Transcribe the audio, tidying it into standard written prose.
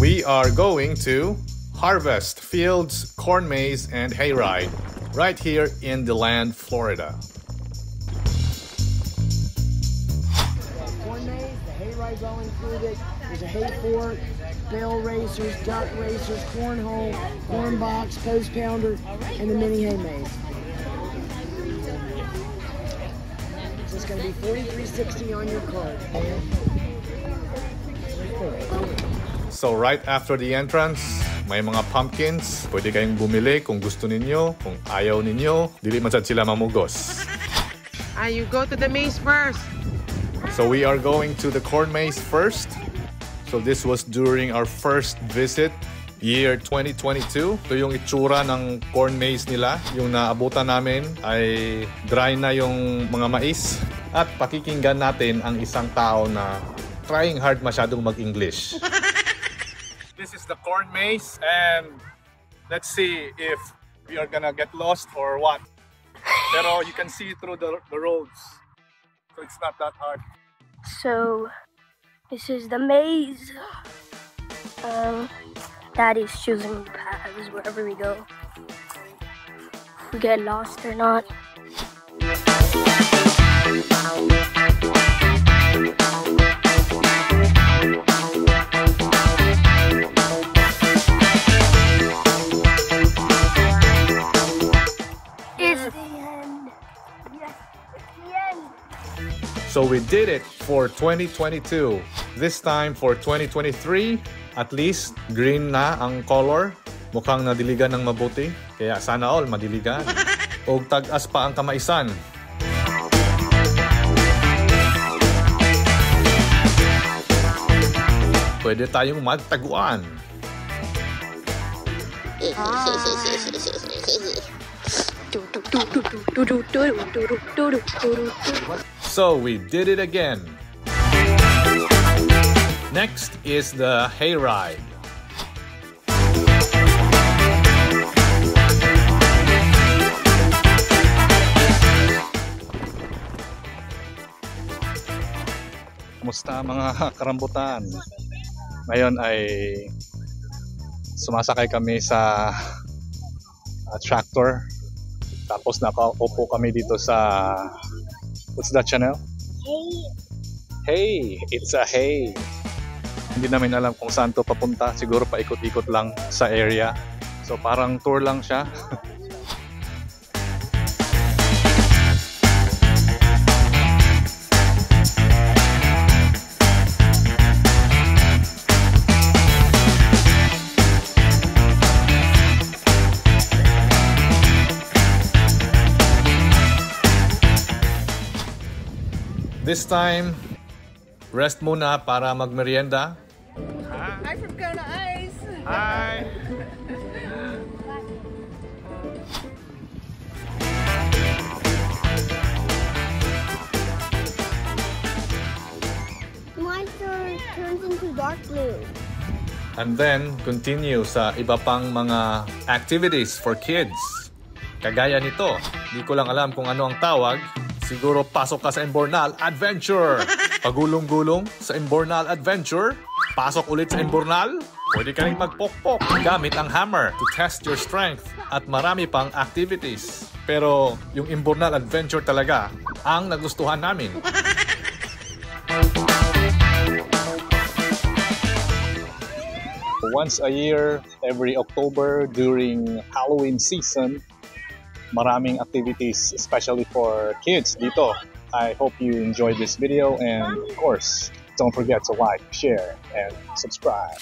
We are going to Harvest Fields Corn Maze and Hayride right here in DeLand, Florida. Corn maze, the hayride's all included. There's a hay fork, bale racers, duck racers, cornhole, corn box, post pounder, and the mini hay maze. So it's going to be $43.60 on your card. So right after the entrance, may mga pumpkins. Pwede kayong bumili kung gusto ninyo. Kung ayaw ninyo, dili man sad sila mamugos. You go to the maze first. So we are going to the corn maze first. So this was during our first visit, year 2022. Ito yung itsura ng corn maze nila. Yung naabutan namin ay dry na yung mga mais. At pakikinggan natin ang isang tao na trying hard masyadong mag-English. This is the corn maze and let's see if we are gonna get lost or what. Pero you can see through the roads. So it's not that hard. So this is the maze. Daddy's choosing paths wherever we go. If we get lost or not. So we did it for 2022. This time for 2023, at least green na ang color. Mukhang nadiligan ng mabuti. Kaya sana all madiligan. O tag-as pa ang kamaisan. Pwede tayong magtaguan. So we did it again. Next is the hayride. Kumusta mga karambutan? Ngayon ay sumasakay kami sa tractor. Tapos nakaupo kami dito sa what's that channel? Hay! It's a hay! Hindi namin alam kung saan to papunta. Siguro paikot-ikot lang sa area. So parang tour lang siya. This time, rest muna para magmerienda. Hi from Kona Ice. Hi! Mine turns into dark blue. And then, continue sa iba pang mga activities for kids. Kagaya nito, di ko lang alam kung ano ang tawag. Siguro pasok ka sa Imbornal Adventure. Pagulong-gulong sa Imbornal Adventure. Pasok ulit sa Imbornal. Pwede ka rin magpokpok gamit ang hammer to test your strength. At marami pang activities. Pero yung Imbornal Adventure talaga ang nagustuhan namin. Once a year, every October during Halloween season, maraming activities, especially for kids dito. I hope you enjoyed this video and of course, don't forget to like, share, and subscribe.